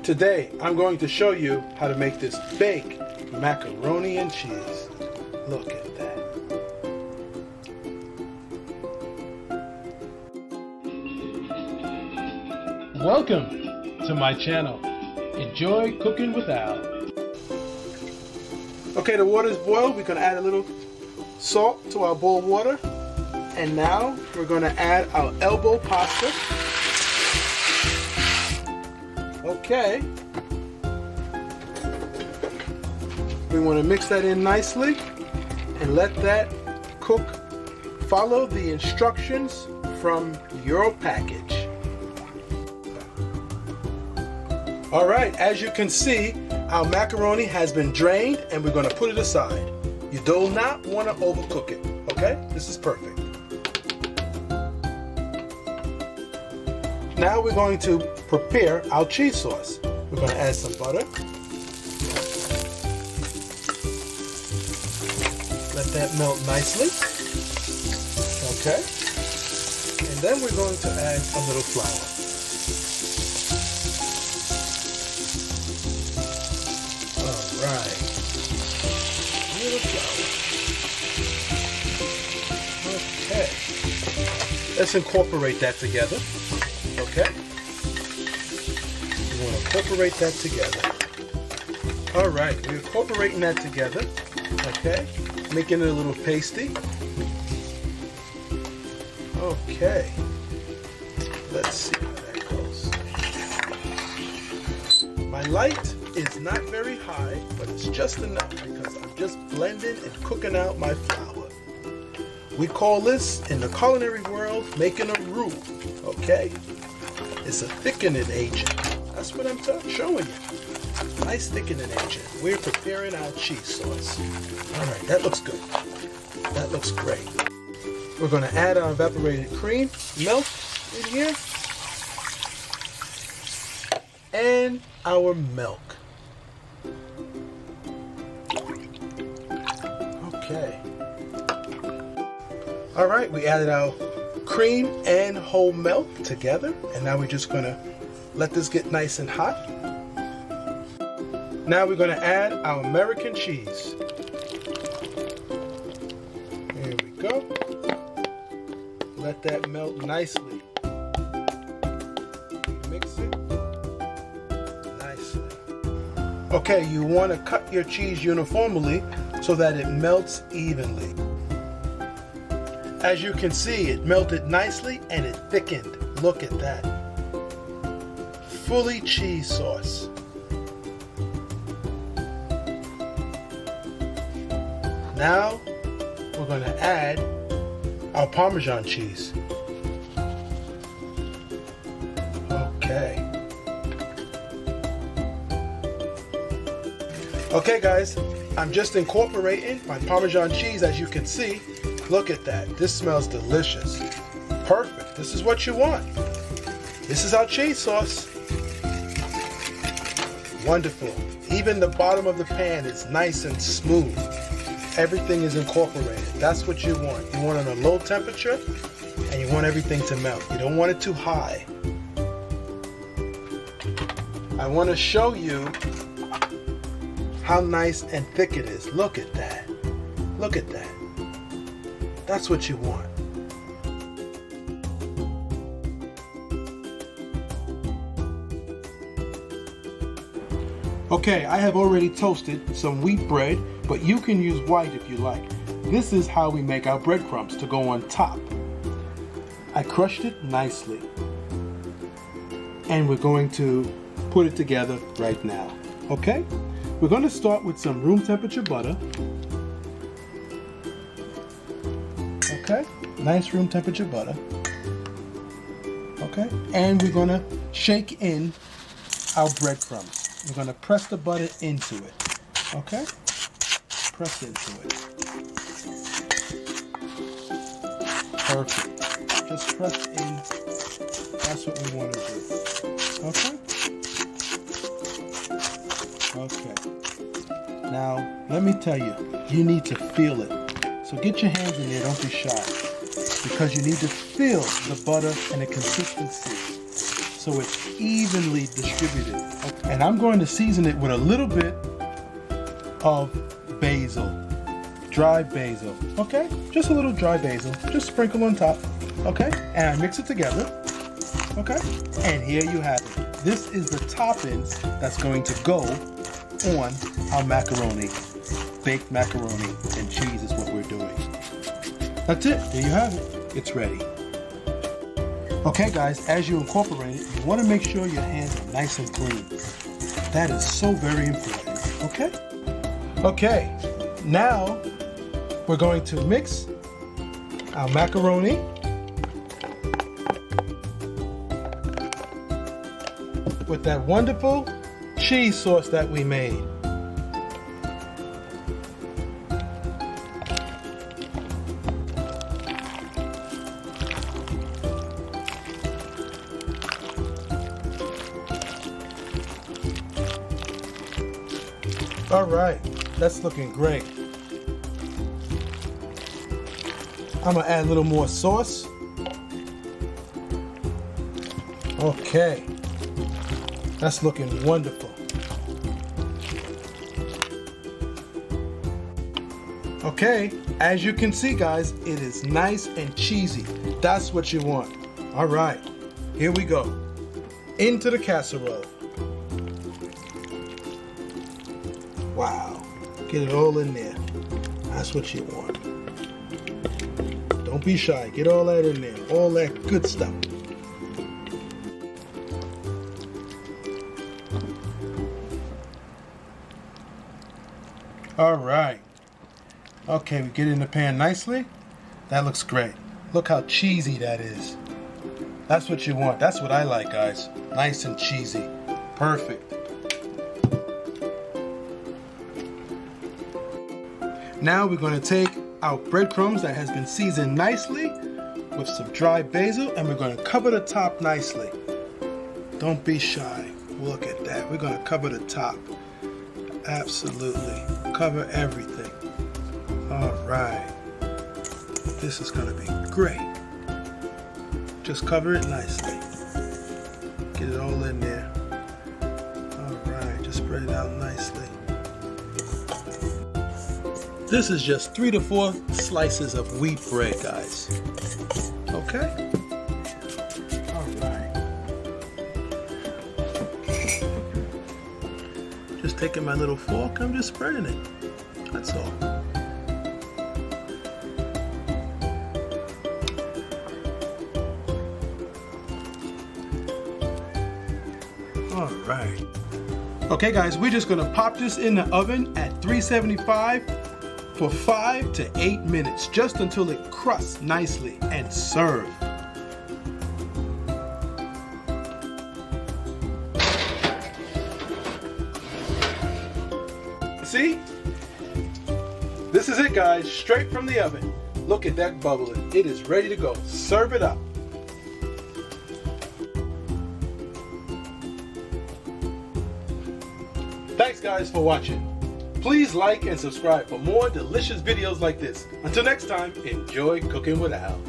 Today, I'm going to show you how to make this baked macaroni and cheese. Look at that. Welcome to my channel. Enjoy cooking with Al. Okay, the water's boiled. We're going to add a little salt to our boil water. And now we're going to add our elbow pasta. Okay. We want to mix that in nicely and let that cook. Follow the instructions from your package. All right, as you can see, our macaroni has been drained and we're going to put it aside. You do not want to overcook it, okay? This is perfect. Now we're going to prepare our cheese sauce. We're going to add some butter. Let that melt nicely. Okay. And then we're going to add a little flour. All right. A little flour. Okay. Let's incorporate that together. Okay? We want to incorporate that together. All right, we're incorporating that together. Okay? Making it a little pasty. Okay. Let's see how that goes. My light is not very high, but it's just enough because I'm just blending and cooking out my flour. We call this, in the culinary world, making a roux. Okay? It's a thickening agent. That's what I'm showing you. Nice thickening agent. We're preparing our cheese sauce. All right, that looks good. That looks great. We're going to add our evaporated cream, milk in here, and our milk. Okay. All right, we added our cream and whole milk together, and now we're just going to let this get nice and hot. Now we're going to add our American cheese. Here we go. Let that melt nicely. Mix it nicely. Okay, you want to cut your cheese uniformly so that it melts evenly. As you can see, it melted nicely and it thickened. Look at that. Fully cheese sauce. Now we're going to add our Parmesan cheese. Okay. Okay guys, I'm just incorporating my Parmesan cheese. As you can see, look at that. This smells delicious. Perfect. This is what you want. This is our cheese sauce. Wonderful. Even the bottom of the pan is nice and smooth. Everything is incorporated. That's what you want. You want it on a low temperature and you want everything to melt. You don't want it too high. I want to show you how nice and thick it is. Look at that. Look at that. That's what you want. Okay, I have already toasted some wheat bread, but you can use white if you like. This is how we make our breadcrumbs to go on top. I crushed it nicely. And we're going to put it together right now. Okay? We're going to start with some room temperature butter. Okay, nice room temperature butter. Okay, and we're going to shake in our breadcrumbs. We're going to press the butter into it. Okay, press into it. Perfect. Just press in. That's what we want to do. Okay. Okay. Now, let me tell you, you need to feel it. So get your hands in there, don't be shy. Because you need to feel the butter and the consistency. so it's evenly distributed. And I'm going to season it with a little bit of basil, dry basil, okay? Just a little dry basil, just sprinkle on top, okay? And I mix it together, okay? And here you have it. This is the toppings that's going to go on our macaroni. Baked macaroni and cheese is what we're doing. That's it, there you have it. It's ready. Okay guys, as you incorporate it, you want to make sure your hands are nice and clean. That is so very important, okay? Okay, now we're going to mix our macaroni with that wonderful cheese sauce that we made. All right, that's looking great. I'm gonna add a little more sauce. Okay, that's looking wonderful. Okay, as you can see guys, it is nice and cheesy. That's what you want. All right, here we go. Into the casserole. Wow, get it all in there. That's what you want. Don't be shy, get all that in there, all that good stuff. All right. Okay, we get it in the pan nicely. That looks great. Look how cheesy that is. That's what you want. That's what I like, guys. Nice and cheesy. Perfect. Now we're going to take our breadcrumbs that has been seasoned nicely with some dry basil, and we're going to cover the top nicely. Don't be shy. Look at that. We're going to cover the top. Absolutely. Cover everything. All right. This is going to be great. Just cover it nicely. Get it all in there. All right. Just spread it out nicely. This is just 3 to 4 slices of wheat bread, guys. Okay? All right. Just taking my little fork, I'm just spreading it. That's all. All right. Okay, guys, we're just gonna pop this in the oven at 375 for 5 to 8 minutes, just until it crusts nicely, and serve. See? This is it, guys, straight from the oven. Look at that bubbling. It is ready to go. Serve it up. Thanks, guys, for watching. Please like and subscribe for more delicious videos like this. Until next time, enjoy cooking with Al.